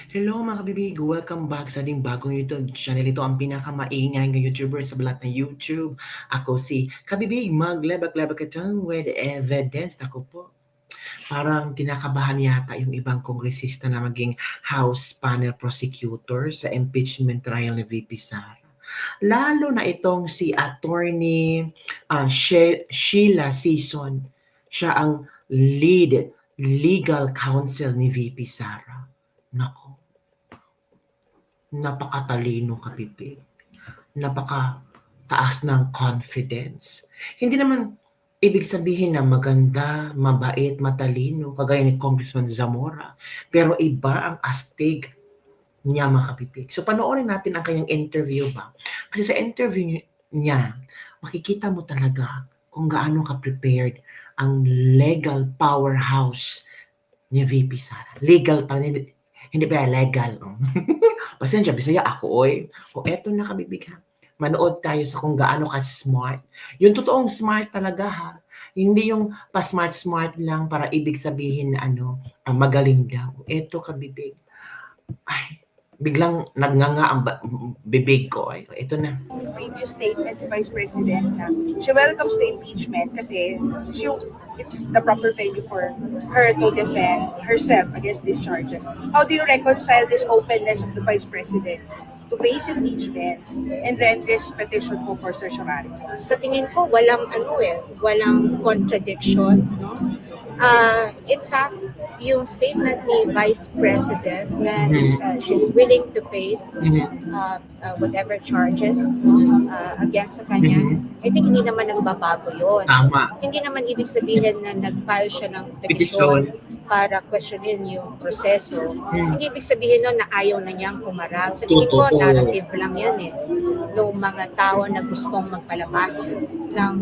Hello mga kabibig! Welcome back sa ating bagong YouTube channel. Ito ang pinakamaingay ng YouTuber sa balat ng YouTube. Ako si Kabibig, maglebak-lebak ito with evidence. Ako po, parang kinakabahan yata yung ibang kongresista na maging House Panel Prosecutor sa impeachment trial ni VP Sara. Lalo na itong si Attorney Sheila Sison. Siya ang lead legal counsel ni VP Sara. Nako, napakatalino kapipig. Napakataas ng confidence. Hindi naman ibig sabihin na maganda, mabait, matalino, kagaya ni Congressman Zamora. Pero iba ang astig niya mga kapipig. So panoorin natin ang kanyang interview ba? Kasi sa interview niya, makikita mo talaga kung gaano ka-prepared ang legal powerhouse ni VP Sara. Legal pa, hindi ba legal? Pasensya, Bisaya ako, oy. O eto na kabibig ha. Manood tayo sa kung gaano ka-smart. Yung totoong smart talaga ha. Hindi yung pa-smart-smart lang para ibig sabihin na magaling daw. Eto kabibig. Ay, biglang nagnganga ang bibig ko. Ay, ito na. Previous statement si Vice President na she welcomes the impeachment kasi it's the proper venue for her to defend herself against these charges. How do you reconcile this openness of the Vice President to face impeachment and then this petition po for certiorari? Sa tingin ko walang contradiction, no? In fact, yung statement ni Vice President na she's willing to face whatever charges against sa kanya, I think hindi naman nagbabago yun. Tama. Hindi naman ibig sabihin na nag-file siya ng petition para questionin yung proseso. Hindi ibig sabihin nun na ayaw na niyang humarap. Sa tingin ko, narrative lang yan ng mga tao na gustong magpalabas ng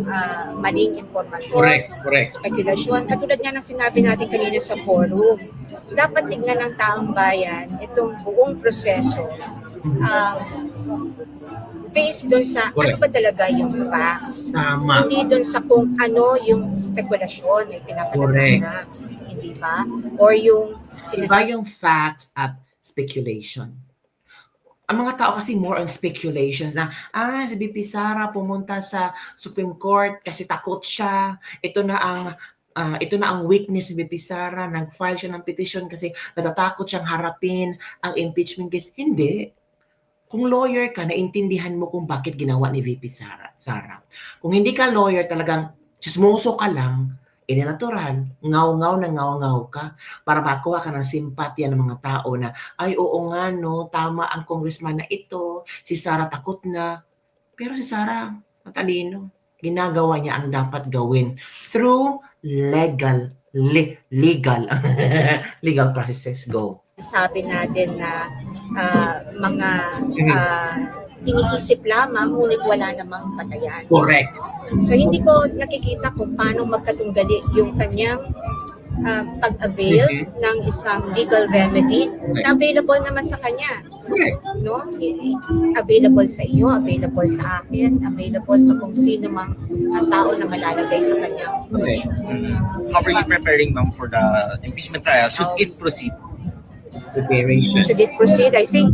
maling impormasyon, Correct. spekulasyon. Katulad nga ng sinabi natin kanina sa forum, dapat tignan ng taong bayan itong buong proseso based doon sa ano ba talaga yung facts. Tama. Hindi doon sa kung ano yung spekulasyon na pinapalatanap. Hindi ba? Or yung Iba yung facts at speculation. Ang mga tao kasi more on speculations na, si VP Sara pumunta sa Supreme Court kasi takot siya. Ito na ang weakness ni VP Sara. Nag-file siya ng petition kasi natatakot siyang harapin ang impeachment case. Hindi. Kung lawyer ka, naintindihan mo kung bakit ginawa ni VP Sara. Kung hindi ka lawyer, talagang chismoso ka lang, natural, ngaw-ngaw ka para makuha ka ng simpatya ng mga tao na, ay oo nga no, tama ang congressman na ito, si Sara takot na. Pero si Sara, matalino, ginagawa niya ang dapat gawin through legal legal processes. Go. Sabi natin na mga iniisip lamang, ngunit wala namang patayan. Correct. So hindi ko nakikita kung paano magkatunggali yung kanyang pag-avail ng isang legal remedy na available naman sa kanya. No? Available sa iyo, available sa akin, available sa kung sino mang tao na malalagay sa kanyang posisyon. How are you preparing, ma'am, for the impeachment trial? Should it proceed? Should it proceed? I think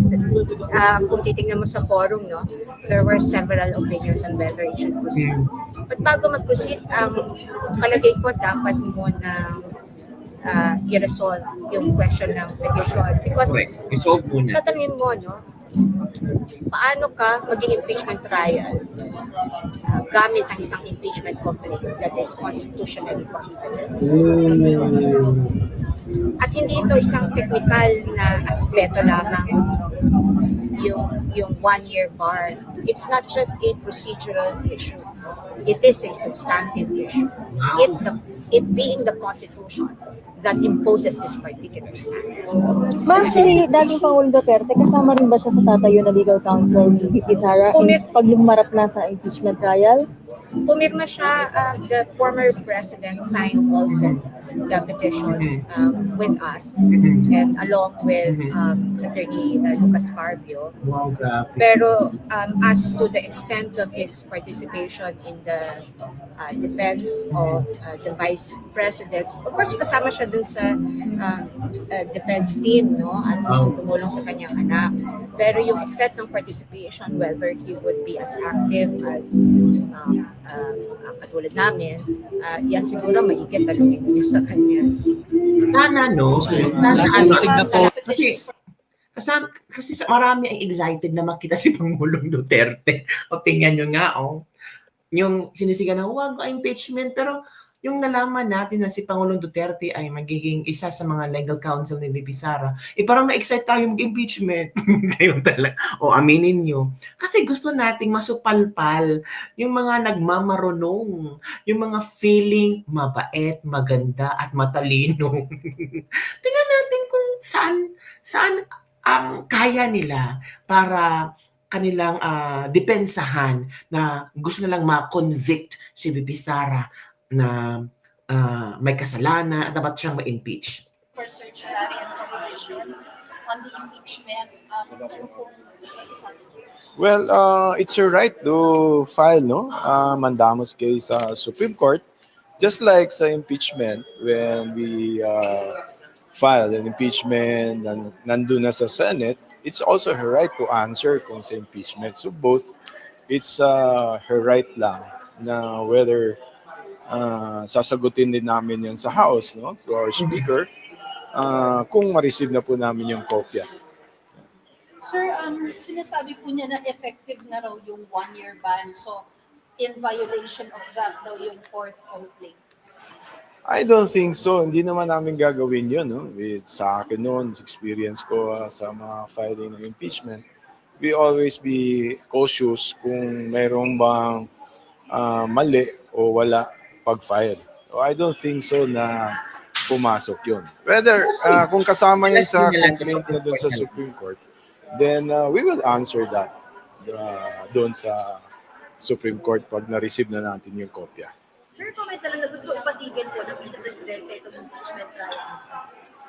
kung titingnan mo sa forum, no, there were several opinions on whether it should proceed. But bago mag-proceed, palagay ko dapat mo na i-resolve yung question ng petition. Because tatanungin mo, no, paano ka maging impeachment trial gamit ang isang impeachment complaint that is constitutionally prohibited. At hindi ito isang technical na aspeto lamang yung 1-year bar. It's not just a procedural issue. It is a substantive issue. It being the Constitution that imposes this particular standard. Ma'am, si dating Pangulong Duterte, kasama rin ba siya sa tatayo na legal counsel ni VP Sara pag lumarap na sa impeachment trial? pumirma siya, the former president signed also the petition with us and along with Attorney Lucas Carpio. Wow, grabe. Pero as to the extent of his participation in the defense of the vice president, of course kasama siya dun sa defense team, no? At gusto tumulong sa kanyang anak. Pero yung extent ng participation, whether he would be as active as katulad namin, yan siguro maigit tanungin niyo sa kanya. Sana, no? Sana, kasi marami ang excited na makita si Pangulong Duterte. O tingnan nyo nga, yung sinisigan na huwag impeachment, pero yung nalaman natin na si Pangulong Duterte ay magiging isa sa mga legal counsel ni VP Sara, parang ma-excite tayo mag-impeachment. Kayo talaga. O aminin nyo. Kasi gusto nating masupalpal yung mga nagmamarunong, yung mga feeling mabait, maganda, at matalino. Tingnan natin kung saan ang kaya nila para kanilang depensahan na gusto nilang ma-convict si VP Sara na may kasalanan at dapat siyang ma-impeach. For certiorari and commission on the impeachment, ano pong masasabi niyo? Well, it's your right to file mandamus case sa Supreme Court, just like sa impeachment when we file an impeachment and nandun na sa Senate, it's also her right to answer kung sa impeachment. So both, it's her right lang na whether sasagutin din namin yan sa House, no, to our Speaker, kung ma-receive na po namin yung kopya. Sir, sinasabi po niya na effective na raw yung 1-year ban. So, in violation of that daw yung fourth complaint. I don't think so. Hindi naman namin gagawin yun. No? Sa akin noon, experience ko sa mga filing ng impeachment, we always be cautious kung mayroong bang mali o wala pag-file. So I don't think so na pumasok yun. Whether kung kasama yun sa complaint na doon sa Supreme Court, then we will answer that doon sa Supreme Court pag na-receive na natin yung kopya. Sir, comment na lang na gusto ipatigil po ng Vice Presidente itong impeachment trial.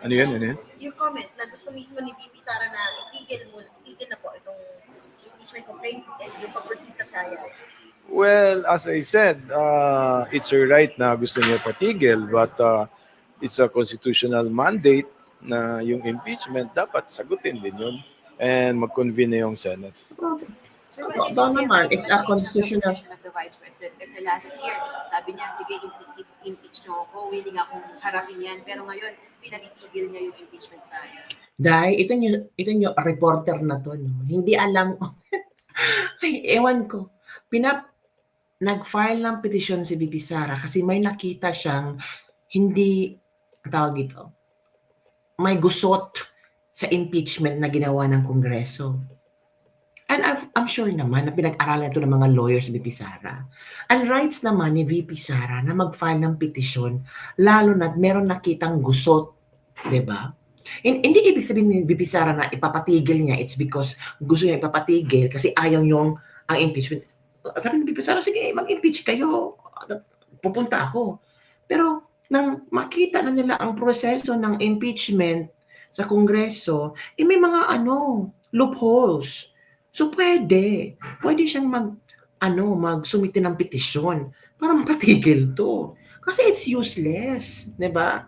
Ano yun? Yung comment na gusto mismo ni VP Sara na itigil na po itong impeachment complaint and yung pag-proceed sa trial. Well, as I said, it's her right na gusto niya patigil, but it's a constitutional mandate na yung impeachment dapat sagutin din yun and mag-convene na yung Senate. Sir, naman, it's a constitutional of the Vice President. Kasi last year, sabi niya, sige, impeach nyo ako, willing akong harapin yan. Pero ngayon, pinapitigil niya yung impeachment trial. Dahil ito yung reporter na to, no? Hindi alam. Ay, ewan ko. Nag-file ng petition si VP Sara kasi may nakita siyang hindi, tawag ito, may gusot sa impeachment na ginawa ng Kongreso. And I'm sure naman na pinag-aralan ito ng mga lawyers ni VP Sara. And rights naman ni VP Sara na mag-file ng petition, lalo na meron nakitang gusot, di ba? Hindi ibig sabihin ni VP Sara na ipapatigil niya, it's because gusto niya ipapatigil kasi ayaw niyong ang impeachment. Sabi ni VP Sara, sige, mag-impeach kayo, pupunta ako. Pero nang makita na nila ang proseso ng impeachment sa Kongreso, may mga loopholes. So pwede siyang magsumite ng petisyon para mapatigil to. Kasi it's useless, 'di ba?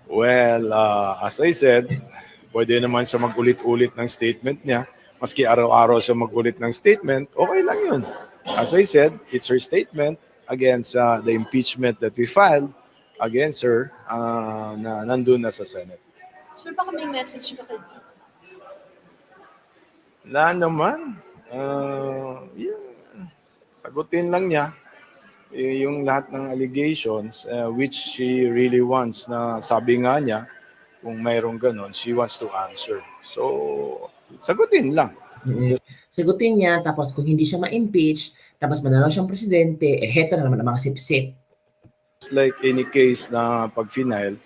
Well, as I said, pwede naman siya mag-ulit-ulit ng statement niya. Maski araw-araw siya mag-ulit ng statement, okay lang yun. As I said, it's her statement against the impeachment that we filed against her na nandun na sa Senate. Sir, baka may message ka kay Na naman, sagutin lang niya yung lahat ng allegations which she really wants na sabi nga niya, kung mayroong ganon, she wants to answer. So, sagutin lang. Sagutin niya, tapos kung hindi siya ma-impeach, tapos manalo siyang presidente, heto na naman ang mga sip-sip. It's like any case na pag-final,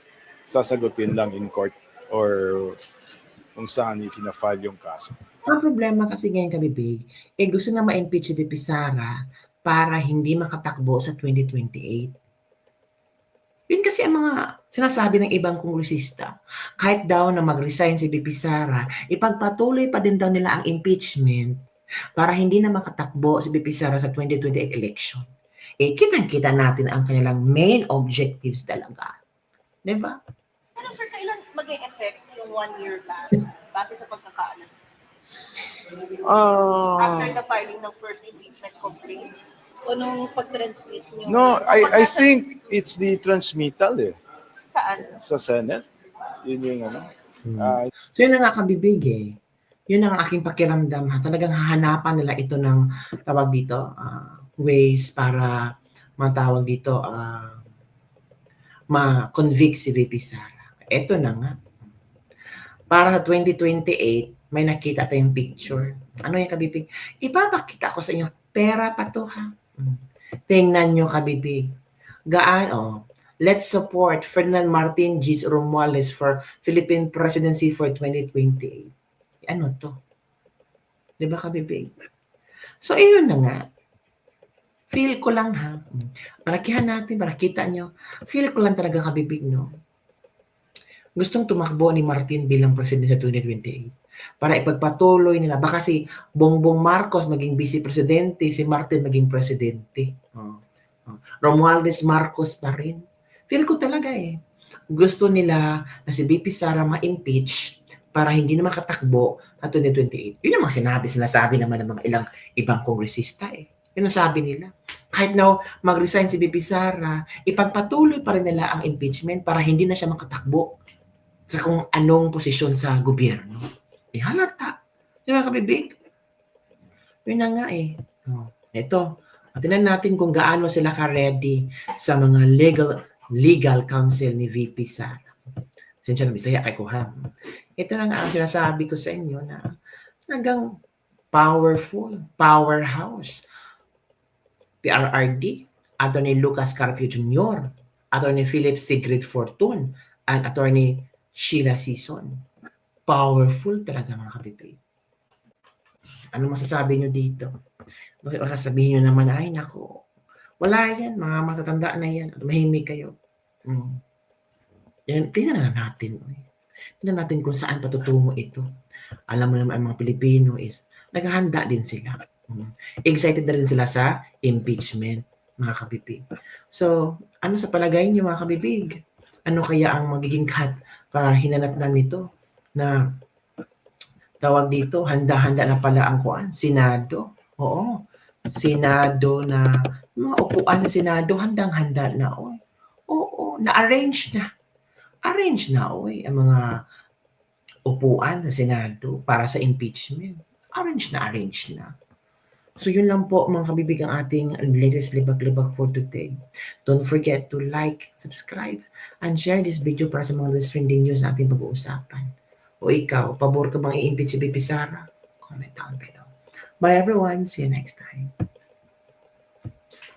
sasagutin lang in court or kung saan i-file yung kaso. Ang problema kasi ngayon kami, Big, gusto na ma-impeach si VP Sara, para hindi makatakbo sa 2028. Yun kasi ang mga sinasabi ng ibang kongresista. Kahit daw na mag-resign si VP Sara, ipagpatuloy pa din daw nila ang impeachment para hindi na makatakbo si VP Sara sa 2028 election. Kitang-kita natin ang kanilang main objectives talaga. Diba? Pero sir, kailan mag-e-effect yung 1-year ban base sa pagkakaalam? After the filing ng first impeachment complaint? O nung pag-transmit nyo? No, I think it's the transmittal Saan? sa Senate. Yun yung So yun ang nakakabibig Yun ang aking pakiramdam Talagang hahanapan nila ito ng tawag dito, ways para matawag dito, ma-convict si VP Sara. Ito na nga. Para sa 2028, may nakita tayong picture. Ano yung kabibig? Ipapakita ko sa inyo, pera pa to Tingnan nyo kabibig. Let's support Ferdinand Martin G. Romualdez for Philippine presidency for 2028. Ano to? Diba kabibig? So, iyon na nga. Feel ko lang Parakihan natin, para kita nyo. Feel ko lang talaga kabibig, no? Gustong tumakbo ni Martin bilang presidente sa 2028 para ipagpatuloy nila. Baka si Bongbong Marcos maging vice presidente, si Martin maging presidente. Romualdez Marcos pa rin. Feel ko talaga Gusto nila na si VP Sara ma-impeach para hindi na makatakbo sa 2028. Yun yung mga sinasabi naman ng mga ibang kongresista Yun ang sabi nila. Kahit na mag-resign si VP Sara, ipagpatuloy pa rin nila ang impeachment para hindi na siya makatakbo sa kung anong posisyon sa gobyerno. Halata. Di ba kabibig? Yun na nga Ito. Tingnan natin kung gaano sila ka-ready sa mga legal counsel ni VP Sara. Sinsya na Bisaya kay Kuham. Ito na nga ang sinasabi ko sa inyo na hanggang powerful, powerhouse. PRRD, Attorney Lucas Carpio Jr., Attorney Philip Sigrid Fortun, and Attorney Sheila Sison. Powerful talaga mga kabibig. Ano masasabi nyo dito? Bakit masasabihin nyo naman, ay nako, wala yan, mga matatanda na yan, mahimik kayo. Yan, tingnan na natin. Tingnan natin kung saan patutungo ito. Alam mo naman ang mga Pilipino naghahanda din sila. Excited na rin sila sa impeachment, mga kabibig. So, ano sa palagay niyo mga kabibig? Ano kaya ang magiging kahinanatnan nito na tawag dito, handa-handa na pala ang Senado? Oo, Senado na, mga upuan sa Senado, handang-handa na. Oo, na-arrange na. Arrange na, ang mga upuan sa Senado para sa impeachment. Arrange na. So yun lang po mga kabibig ang ating latest libag-libag for today. Don't forget to like, subscribe, and share this video para sa mga trending news na ating pag-uusapan. O ikaw, pabor ka bang i-impeach si VP Sara? Comment down below. Bye everyone. See you next time.